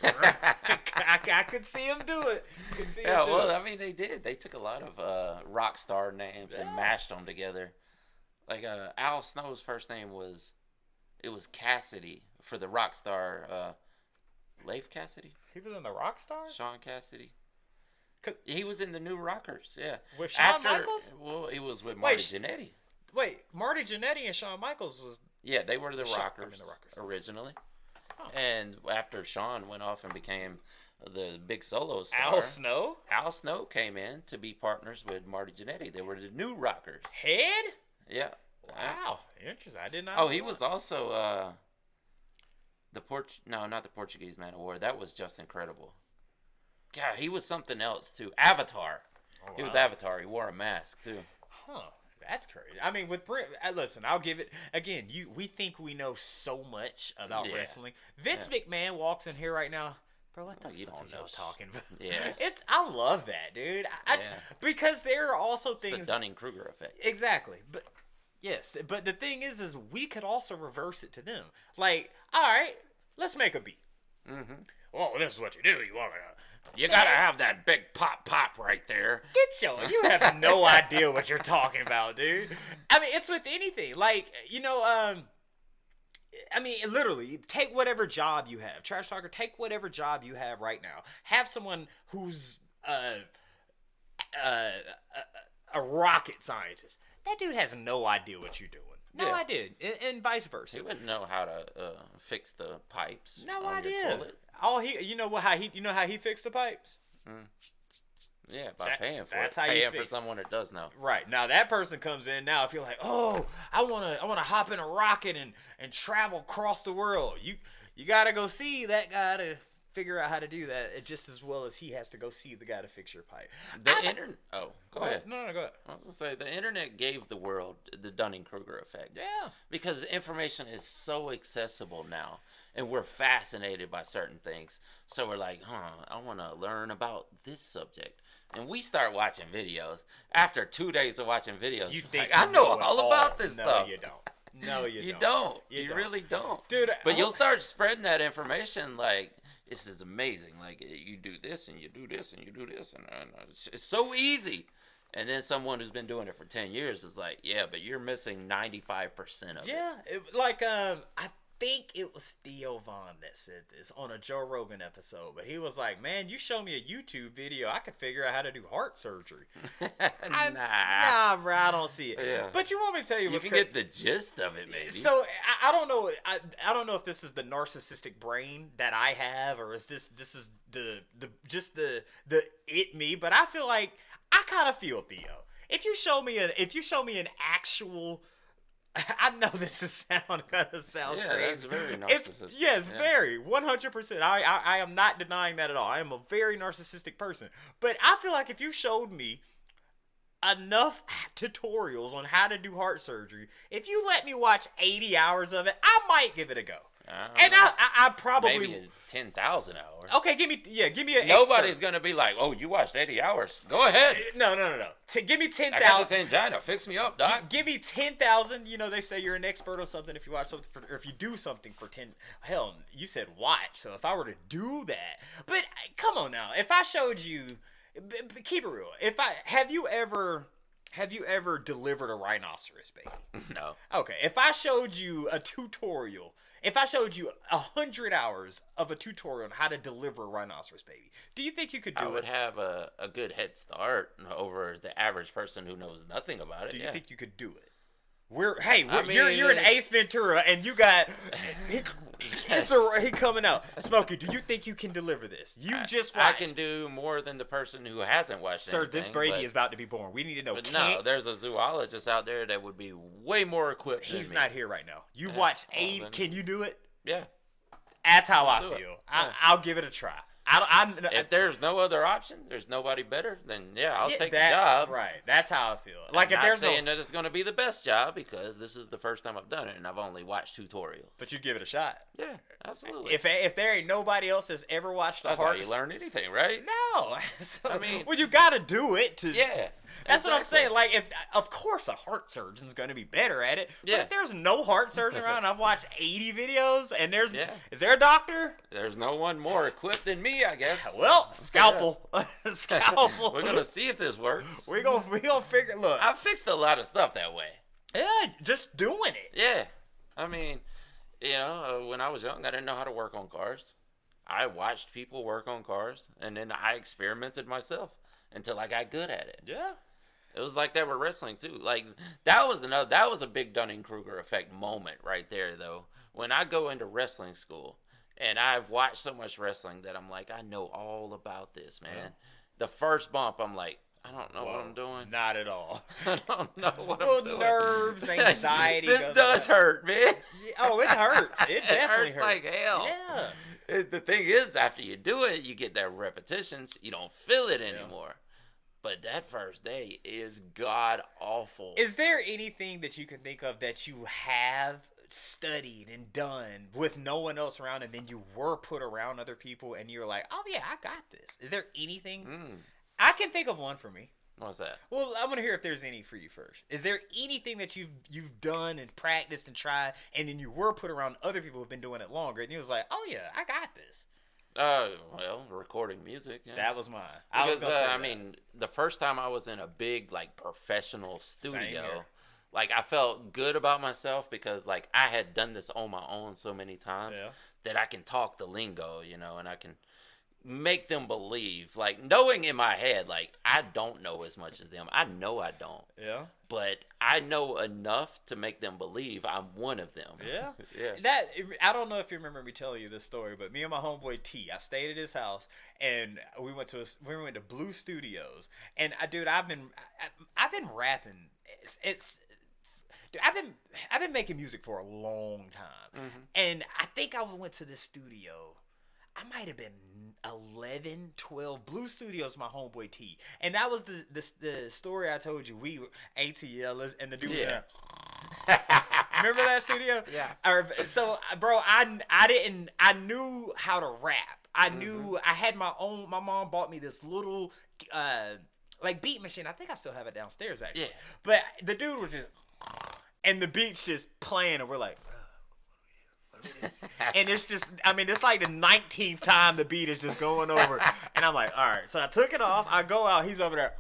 I could see him do it. I mean, they did. They took a lot of rock star names and mashed them together. Like Al Snow's first name was Cassidy for the rock star. Leif Cassidy. He was in the rock star. Sean Cassidy. He was in the New Rockers. Yeah. With Shawn Michaels. Well, he was with Marty Jannetty. Wait, Marty Jannetty and Shawn Michaels was. Yeah, they were the Rockers originally. Oh. And after Shawn went off and became the big solo star, Al Snow came in to be partners with Marty Jannetty. They were the New Rockers. Head? Yeah. Wow. Interesting. I did not. Oh, he was also not the Portuguese Man of War. That was just incredible. God, he was something else too. Avatar. Oh, wow. He was Avatar. He wore a mask too. Huh. That's crazy. I mean, with Bret, listen, I'll give it again. We think we know so much about wrestling. Vince McMahon walks in here right now, bro. What the fuck is y'all talking about? Yeah, I love that, dude. Because there are also things. The Dunning-Kruger effect. Exactly, but yes, but the thing is we could also reverse it to them. Like, all right, let's make a beat. Mm-hmm. Well, this is what you do. You gotta have that big pop right there. You have no idea what you're talking about, dude. I mean, it's with anything. Like, I mean, literally, take whatever job you have. Trash talker, take whatever job you have right now. Have someone who's a rocket scientist. That dude has no idea what you're doing. No idea, and vice versa. He wouldn't know how to fix the pipes. No on idea. Your toilet. How he fixed the pipes? Yeah, by paying for that's it. How paying for someone that does know. Right. Now that person comes in now if you're like, oh, I wanna hop in a rocket and travel across the world. You gotta go see that guy to figure out how to do that just as well as he has to go see the guy to fix your pipe. The internet. Oh, go ahead. No, go ahead. I was gonna say the internet gave the world the Dunning-Kruger effect. Yeah. Because information is so accessible now, and we're fascinated by certain things. So we're like, I want to learn about this subject, and we start watching videos. After 2 days of watching videos, You think I know it all about this stuff. No, you don't. No, You don't. You really don't, dude. But you'll start spreading that information like this is amazing. Like you do this and you do this and you do this, and it's so easy. And then someone who's been doing it for 10 years is like, yeah, but you're missing 95% of it. Yeah, I think it was Theo Vaughn that said this on a Joe Rogan episode, but he was like, man, you show me a YouTube video, I could figure out how to do heart surgery. Nah, bro, I don't see it. Yeah. But you want me to tell you You what's can get the gist of it, maybe. So I don't know. I don't know if this is the narcissistic brain that I have, or is this is the it me. But I feel like I kind of feel Theo. If you show me an actual, I know this is sounds crazy. That's very narcissistic. Very 100%. I am not denying that at all. I am a very narcissistic person. But I feel like if you showed me enough tutorials on how to do heart surgery, if you let me watch 80 hours of it, I might give it a go. I probably maybe 10,000 hours. Okay, give me an Nobody's expert. gonna be like, oh, you watched 80 hours. Go ahead. No. Give me 10,000. I got this angina. Fix me up, doc. Give me 10,000. You know, they say you're an expert on something if you watch something or if you do something for 10. Hell, you said watch. So if I were to do that, but come on now, if I showed you, keep it real. Have you ever delivered a rhinoceros, baby? No. Okay, if I showed you a tutorial, if I showed you 100 hours of a tutorial on how to deliver a rhinoceros baby, do you think you could do it? I would have a good head start over the average person who knows nothing about it. Do you yeah. think you could do it? You're an Ace Ventura, and you got he coming out. Smokey, do you think you can deliver this? You just watched. I can do more than the person who hasn't watched. Sir, anything, this baby is about to be born. We need to know. But no, there's a zoologist out there that would be way more equipped. He's than not me. here right now. You've watched 8. then- Can you do it? Yeah. That's how I do it. feel. Yeah. I'll give it a try. If there's no other option, there's nobody better, then yeah, I'll take the that, job. Right. That's how I feel. Like I'm if not there's saying that it's going to be the best job because this is the first time I've done it and I've only watched tutorials. But you give it a shot. Yeah, absolutely. If there ain't nobody else that's ever watched a That's heart, how you learn anything, right? No. So, I mean- well, you got to do it to. Yeah. That's what I'm exactly. saying. Like, of course, a heart surgeon's going to be better at it. But Yeah. if there's no heart surgeon around, I've watched 80 videos, and Yeah. is there a doctor? There's no one more equipped than me, I guess. Well, scalpel, scalpel. We're gonna see if this works. we gonna figure. Look, I fixed a lot of stuff that way. yeah, just doing it. Yeah, I mean, when I was young, I didn't know how to work on cars. I watched people work on cars, and then I experimented myself until I got good at it. Yeah. It was like that with wrestling too. Like that was a big Dunning-Kruger effect moment right there, though. When I go into wrestling school and I've watched so much wrestling that I'm like, I know all about this, man. Yeah. The first bump, I'm like, I don't know what I'm doing. Not at all. I don't know what I'm doing. Nerves, anxiety. This does hurt, man. Oh, it hurts. It definitely hurts like hell. Yeah. The thing is, after you do it, you get that repetitions. You don't feel it anymore. But that first day is god awful. Is there anything that you can think of that you have studied and done with no one else around, and then you were put around other people, and you're like, "Oh yeah, I got this." Is there anything? I can think of one for me. What's that? Well, I want to hear if there's any for you first. Is there anything that you've done and practiced and tried, and then you were put around other people who've been doing it longer, and you was like, "Oh yeah, I got this." Well, recording music. Yeah. That was mine. Because I mean, the first time I was in a big professional studio, I felt good about myself because I had done this on my own so many times that I can talk the lingo, and I can make them believe, knowing in my head, I don't know as much as them. I know I don't. Yeah. But I know enough to make them believe I'm one of them. Yeah. Yeah. I don't know if you remember me telling you this story, but me and my homeboy T, I stayed at his house, and we went to Blue Studios, and I've been rapping. Dude, I've been making music for a long time, and I think I went to this studio. I might have been 11, 12. Blue Studios, my homeboy T. And that was the story I told you. We were ATLers and the dude was in there. Remember that studio? Yeah. So, bro, I knew how to rap. I knew I had my mom bought me this little like beat machine. I think I still have it downstairs actually. Yeah. But the dude was just, and the beat's just playing, and we're like, what do we do? And it's just, I mean, it's like the 19th time the beat is just going over, and I'm like, all right. So I took it off. I go out. He's over there.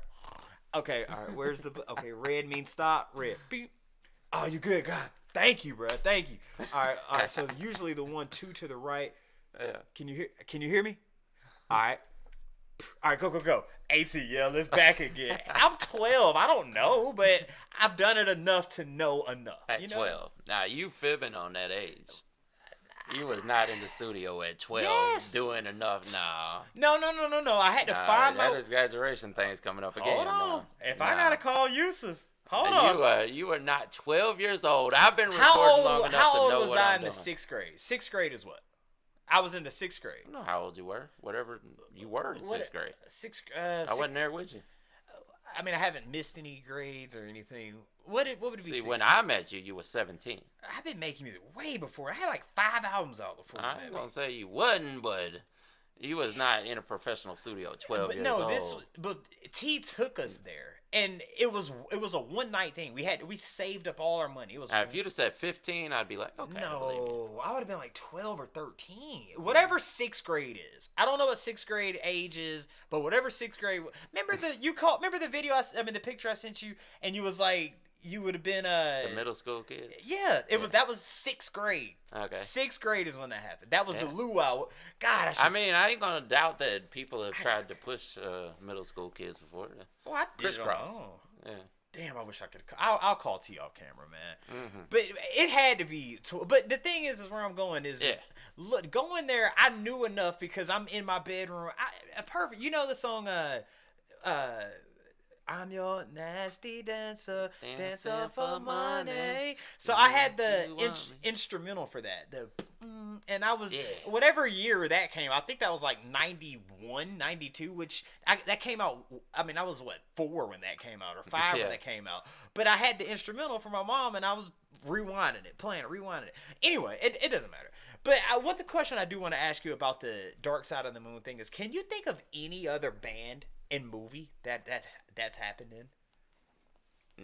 Okay, all right. Where's the? Okay, red means stop. Red. Beep. Oh, you good? God, thank you, bro. Thank you. All right. So usually the 1, 2 to the right. Yeah. Can you hear me? All right. All right, go. ATL is back again. I'm 12. I don't know, but I've done it enough to know enough. At 12. Now, you fibbing on that age. You was not in the studio at 12 doing enough. Nah. No. I had to find that my... exaggeration thing's coming up again. Hold on. Nah. If I got to call Yusuf. Hold on. You are not 12 years old. I've been recording long enough to know what I'm doing. How old was I in the 6th grade? 6th grade is what? I was in the 6th grade. I don't know how old you were. Whatever you were in 6th grade. I wasn't there with you. I mean, I haven't missed any grades or anything. What would it be? See, when I met you, you were 17. I've been making music way before. I had like 5 albums out before. I ain't gonna say you wasn't, but you was not in a professional studio 12 years old. But T took us there. And it was a one night thing. We saved up all our money. It was. If you'd have said 15, I'd be like, okay. No, I would have been like 12 or 13. Whatever 6th grade is. I don't know what 6th grade age is, but whatever 6th grade. Remember the video? The picture I sent you, and you was like, you would have been the middle school kids. Yeah, that was 6th grade. Okay. 6th grade is when that happened. That was the luau. God, I ain't gonna doubt that people have tried to push middle school kids before. Well, I did crisscross. Yeah. Damn, I wish I could. I'll call T off camera, man. Mm-hmm. But it had to be. But the thing is where I'm going is look, going there. I knew enough because I'm in my bedroom. Perfect. You know the song. I'm your nasty dancer, dancer for money. So I had the instrumental for that. And I was, whatever year that came, I think that was like 91, 92, which that came out, I was 4 when that came out, or 5 when that came out. But I had the instrumental for my mom, and I was rewinding it, rewinding it. Anyway, it doesn't matter. But the question I do want to ask you about the Dark Side of the Moon thing is, can you think of any other band and movie that's happened in?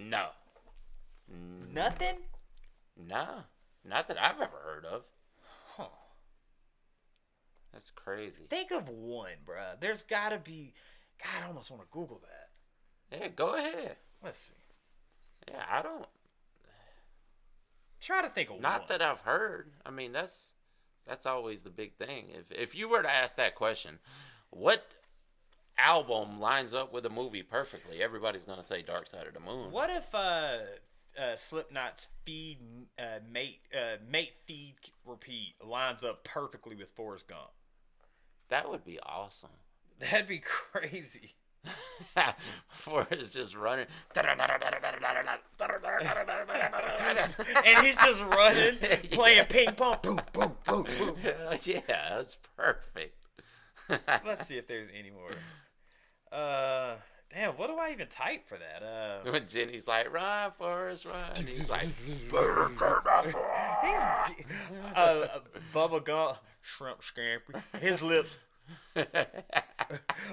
No. Nothing? No. Not that I've ever heard of. Huh. That's crazy. Think of one, bruh. There's gotta be... God, I almost want to Google that. Yeah, go ahead. Let's see. Yeah, I don't... Try to think of one. Not that I've heard. That's always the big thing. If you were to ask that question, what album lines up with a movie perfectly? Everybody's gonna say Dark Side of the Moon. What if Slipknot's Mate Feed Repeat lines up perfectly with Forrest Gump? That would be awesome. That'd be crazy. Forrest just running. And he's just running, playing ping pong. Boom, boom, boom, boom. Yeah, that's perfect. Let's see if there's any more. Damn, what do I even type for that? When Jenny's like, run, Forrest, run. And he's like, he's Bubba Gump, shrimp scampi. His lips.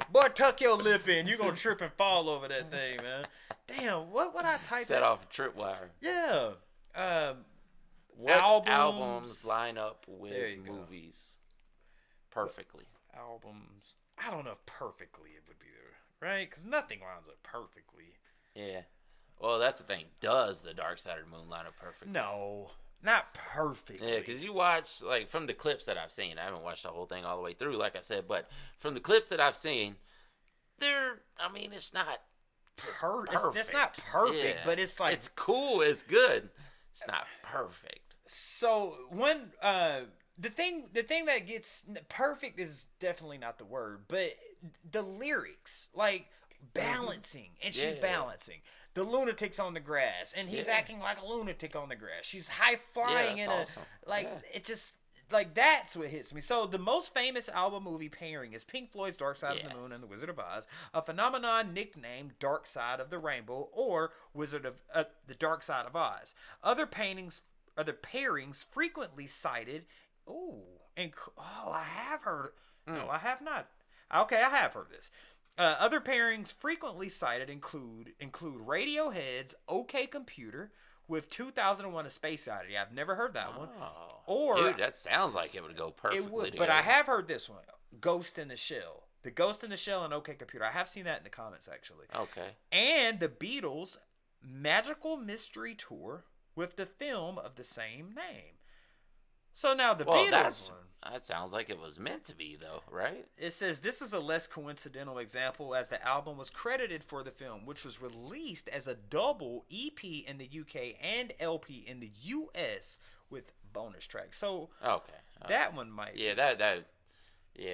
Boy, tuck your lip in. You gonna trip and fall over that thing, man. Damn, what would I type? Set off a tripwire. Yeah. What albums line up with movies perfectly? Albums. I don't know if perfectly it would be there, right? Because nothing lines up perfectly. Yeah. Well, that's the thing. Does the Dark Side of the Moon line up perfectly? No. Not perfectly. Yeah, because you watch, like, from the clips that I've seen, I haven't watched the whole thing all the way through, like I said, but from the clips that I've seen, it's not just perfect. It's not perfect, but it's like... It's cool, it's good. It's not perfect. So, when, the thing that gets... Perfect is definitely not the word, but the lyrics, like, balancing, and she's balancing. The lunatic's on the grass, and he's acting like a lunatic on the grass. She's high flying in awesome. it just like that's what hits me. So the most famous album movie pairing is Pink Floyd's Dark Side of the Moon and The Wizard of Oz, a phenomenon nicknamed Dark Side of the Rainbow or Wizard of the Dark Side of Oz. Other pairings frequently cited. I have heard. No, I have not. Okay, I have heard this. Other pairings frequently cited include Radiohead's OK Computer with 2001: A Space Odyssey. I've never heard that one. Or dude, that sounds like it would go perfectly. It would, together. but I have heard this one, Ghost in the Shell. The Ghost in the Shell and OK Computer. I have seen that in the comments actually. Okay. And the Beatles' Magical Mystery Tour with the film of the same name. So now the Beatles one. That sounds like it was meant to be, though, right? It says this is a less coincidental example as the album was credited for the film, which was released as a double EP in the UK and LP in the US with bonus tracks. So that one might. Yeah,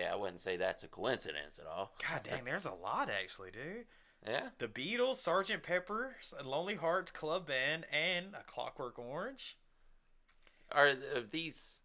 I wouldn't say that's a coincidence at all. God dang, there's a lot actually, dude. Yeah. The Beatles, Sgt. Pepper's Lonely Hearts Club Band, and A Clockwork Orange. Are these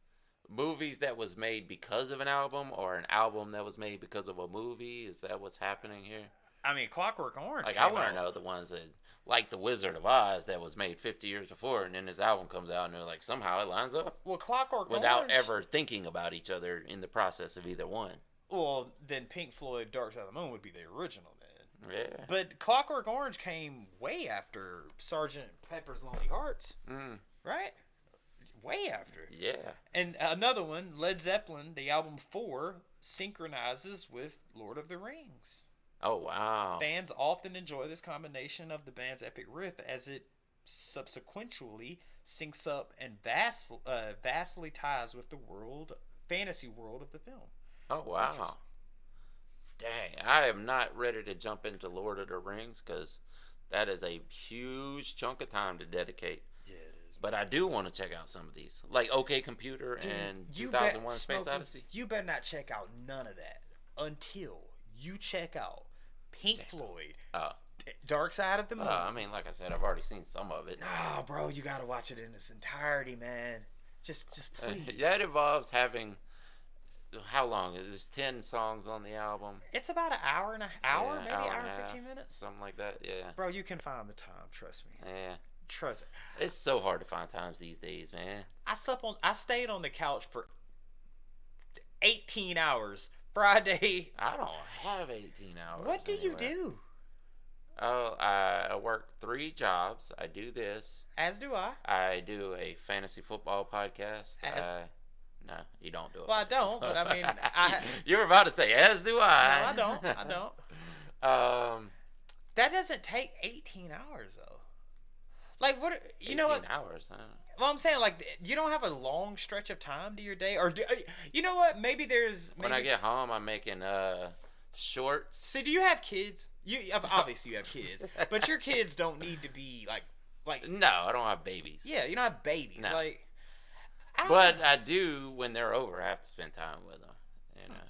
movies that was made because of an album or an album that was made because of a movie? Is that what's happening here? I mean, Clockwork Orange. Like, I want to know the ones that, like The Wizard of Oz, that was made 50 years before, and then this album comes out, and they're like, somehow it lines up. Well, Clockwork without Orange. ever thinking about each other in the process of either one. Well, then Pink Floyd Dark Side of the Moon would be the original then. Yeah. But Clockwork Orange came way after Sgt. Pepper's Lonely Hearts. Right? Way after. Yeah. And another one, Led Zeppelin, the album 4, synchronizes with Lord of the Rings. Oh, wow. Fans often enjoy this combination of the band's epic riff as it subsequently syncs up and vastly ties with the fantasy world of the film. Oh, wow. Dang, I am not ready to jump into Lord of the Rings because that is a huge chunk of time to dedicate. Yeah, it is. But I do want to check out some of these, like OK Computer and 2001: Space Odyssey. You better not check out none of that until you check out Pink Floyd, Dark Side of the Moon. I mean, like I said, I've already seen some of it. Nah, bro, you gotta watch it in its entirety, man. Just please. That involves having. How long is this? 10 songs on the album. It's about an hour and hour and 15 minutes, something like that. Yeah. Bro, you can find the time. Trust me. Yeah. Trust me. It's so hard to find times these days, man. I stayed on the couch for 18 hours Friday. I don't have 18 hours. What do you do? Oh, I work 3 jobs. I do this. As do I. I do a fantasy football podcast. No, you don't do it. Well, I don't, but I mean, you were about to say, as do I. No, I don't. That doesn't take 18 hours though. Like what? You know what? 18 hours, huh? Well, I'm saying like you don't have a long stretch of time to your day, or you know what? Maybe there's. When I get home, I'm making shorts. So do you have kids? Obviously you have kids, but your kids don't need to be like. No, I don't have babies. Yeah, you don't have babies. No. Like. But I do when they're over. I have to spend time with them. You know.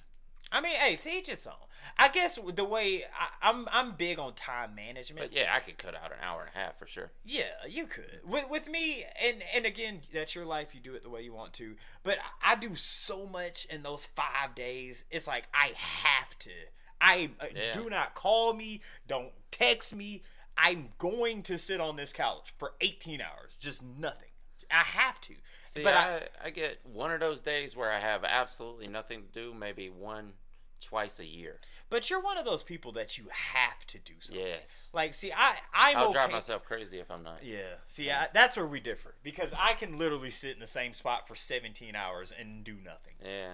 I mean, hey, to each its own. I guess the way I'm big on time management. But yeah, I could cut out an hour and a half for sure. Yeah, you could. With me, and again, that's your life. You do it the way you want to. But I do so much in those 5 days. It's like I have to. Do not call me. Don't text me. I'm going to sit on this couch for 18 hours. Just nothing. I have to. See, but I get one of those days where I have absolutely nothing to do, maybe twice a year. But you're one of those people that you have to do something. Yes. Like, see, I'll drive myself crazy if I'm not. Yeah. See, that's where we differ. Because I can literally sit in the same spot for 17 hours and do nothing. Yeah.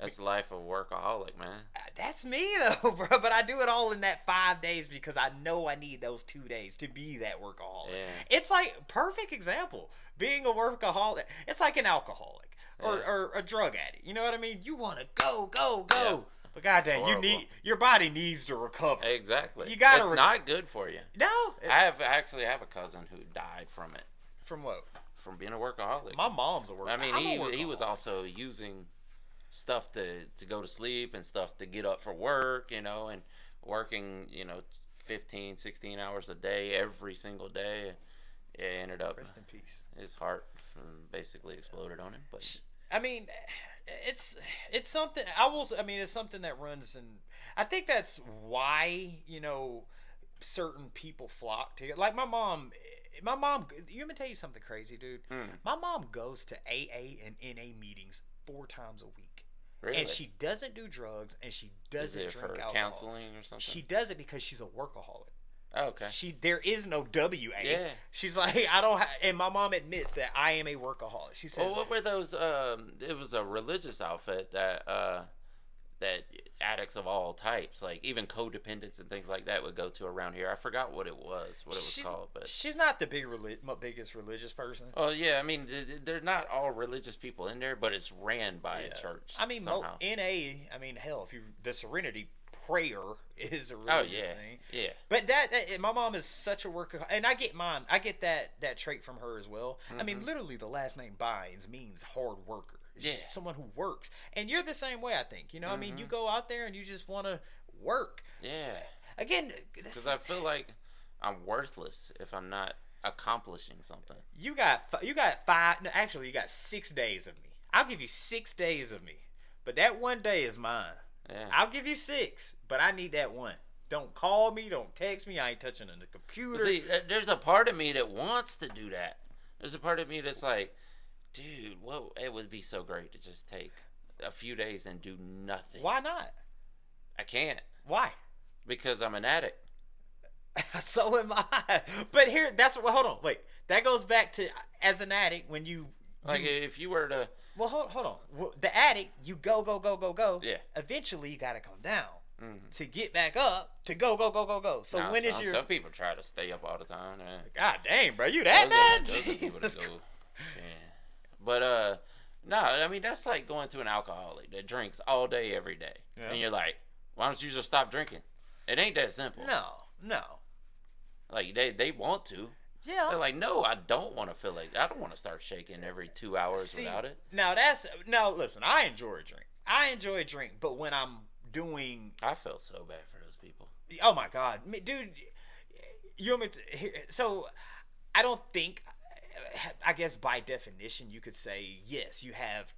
That's the life of a workaholic, man. That's me, though, bro. But I do it all in that 5 days because I know I need those 2 days to be that workaholic. Yeah. It's like, perfect example. Being a workaholic, it's like an alcoholic or a drug addict. You know what I mean? You want to go. Yeah. But goddamn, your body needs to recover. Exactly. You gotta. It's not good for you. No. I actually have a cousin who died from it. From what? From being a workaholic. My mom's a workaholic. I mean, he was also using stuff to go to sleep and stuff to get up for work, you know, and working, 15, 16 hours a day every single day. It ended up. Rest in peace. His heart basically exploded on him. But I mean, it's something I mean, it's something that runs, and I think that's why certain people flock to it. Like my mom. You want me to tell you something crazy, dude? My mom goes to AA and NA meetings 4 times a week. Really? And she doesn't do drugs, and she doesn't Is it drink for alcohol. counseling or something? She does it because she's a workaholic. Oh, okay. There is no WA. Yeah. She's like, and my mom admits that I am a workaholic. She says, well, what were those? It was a religious outfit that addicts of all types, like even codependents and things like that, would go to around here. I forgot what it was called, but she's not the biggest religious person. Oh yeah, I mean they're not all religious people in there, but it's ran by a church. I mean, somehow. NA. I mean, hell, the Serenity prayer is a religious thing. Yeah. But that my mom is such a workaholic, and I get mine. I get that trait from her as well. I mean, literally, the last name Bynes means hard worker. It's just someone who works, and you're the same way. I think I mean, you go out there and you just want to work. Yeah. Again, because I feel like I'm worthless if I'm not accomplishing something. You got 5. No, actually, you got 6 days of me. I'll give you 6 days of me, but that one day is mine. Yeah. I'll give you 6, but I need that one. Don't call me. Don't text me. I ain't touching the computer. Well, see, there's a part of me that wants to do that. There's a part of me that's like, dude, it would be so great to just take a few days and do nothing. Why not? I can't. Why? Because I'm an addict. So am I. But hold on, wait. That goes back to as an addict when you like if you were to. Well, hold on. The addict, you go. Yeah. Eventually, you got to come down to get back up to go. So some people try to stay up all the time. God dang, bro, you that bad? Those are people that go. Yeah. But no, I mean that's like going to an alcoholic that drinks all day every day, and you're like, why don't you just stop drinking? It ain't that simple. No. Like they want to. Yeah. They're like, no, I don't want to feel like I don't want to start shaking every 2 hours without it. Now listen, I enjoy a drink, but when I'm doing, I feel so bad for those people. Oh my God, dude, you want me to hear? So I don't think. I guess by definition, you could say yes. You have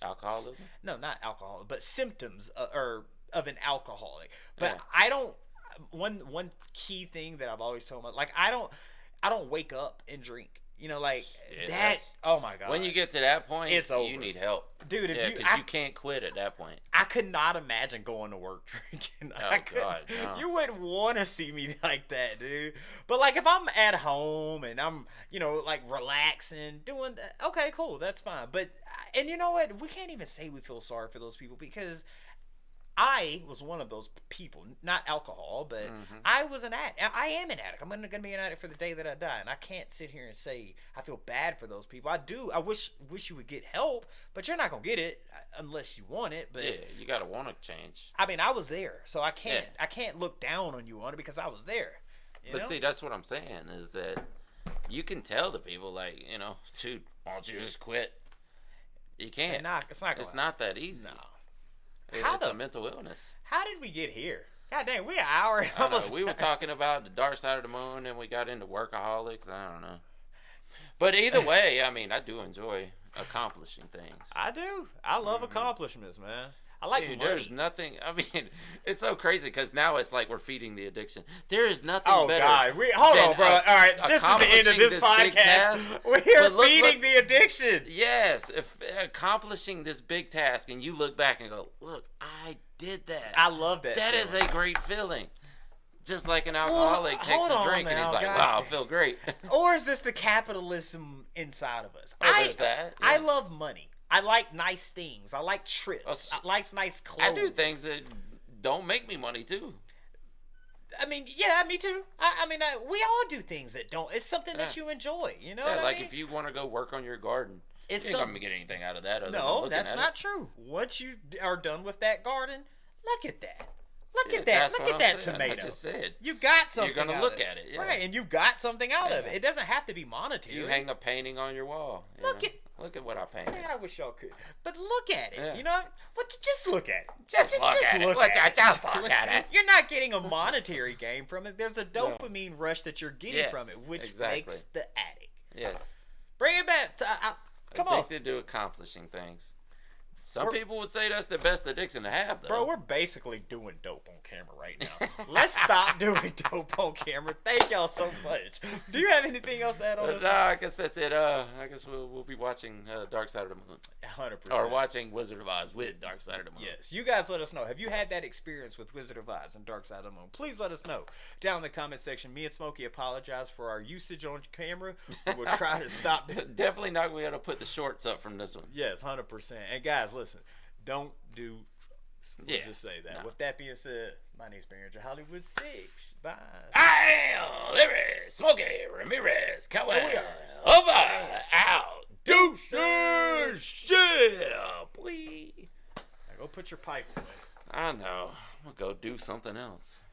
alcoholism. No, not alcohol, but symptoms of an alcoholic. But Yeah. I don't. One key thing that I've always told I don't wake up and drink. Like that. Oh my God. When you get to that point, it's over. You need help, dude. because you can't quit at that point. I could not imagine going to work drinking. Oh God, no. You wouldn't want to see me like that, dude. But like if I'm at home and I'm, like relaxing, doing that, okay, cool, that's fine. But and you know what? We can't even say we feel sorry for those people because I was one of those people, not alcohol, but I was an addict. I am an addict. I'm going to be an addict for the day that I die, and I can't sit here and say I feel bad for those people. I do. I wish you would get help, but you're not going to get it unless you want it. But yeah, you got to want to change. I mean, I was there, so I can't look down on you on it because I was there. But see, that's what I'm saying is that you can tell the people like, dude, why don't you just quit? You can't. It's not that easy. No. It's a mental illness. How did we get here? God dang, we're an hour. We were talking about the dark side of the moon, and we got into workaholics. I don't know. But either way, I mean, I do enjoy accomplishing things. I do. I love accomplishments, man. I like Dude, money. There's nothing. I mean, it's so crazy because now it's like we're feeding the addiction. There is nothing better. Oh, God. Hold on, bro. All right. This is the end of this podcast. We're feeding the addiction. Yes. If accomplishing this big task and you look back and go, look, I did that. I love that. That is a great feeling. Just like an alcoholic takes a drink and he's like, wow, I feel great. Or is this the capitalism inside of us? There's that. Yeah. I love money. I like nice things. I like trips. I like nice clothes. I do things that don't make me money too. I mean, yeah, me too. I mean, we all do things that don't. It's something that you enjoy. You know what I mean? If you want to go work on your garden, you're not going to get anything out of that. No, that's not true. Once you are done with that garden, look at that. Look at that. Look at that tomato. I just said. You got something. You're going to look at it. Yeah. Right, and you got something out of it. It doesn't have to be monetary. You hang a painting on your wall. Look at what I painted. Man, I wish y'all could. But look at it. Yeah. You know what? Just look at it. Just look at it. You're not getting a monetary gain from it. There's a dopamine rush that you're getting from it, which makes the addict. Yes. Bring it back. Come on. Addicted to accomplishing things. Some people would say that's the best addiction to have, though. Bro, we're basically doing dope on camera right now. Let's stop doing dope on camera. Thank y'all so much. Do you have anything else to add on this? Nah, I guess that's it. I guess we'll be watching Dark Side of the Moon. 100%. Or watching Wizard of Oz with Dark Side of the Moon. Yes, you guys let us know. Have you had that experience with Wizard of Oz and Dark Side of the Moon? Please let us know down in the comment section. Me and Smokey apologize for our usage on camera. We will try to stop. Definitely not going to be able to put the shorts up from this one. Yes, 100%. And guys, listen, don't do. We'll just say that. No. With that being said, my name's Hollywood 6. Bye. I am Larry Smokey Ramirez coming over out. Deuces. Yeah, boy. Now go put your pipe away. I know. I'm going to go do something else.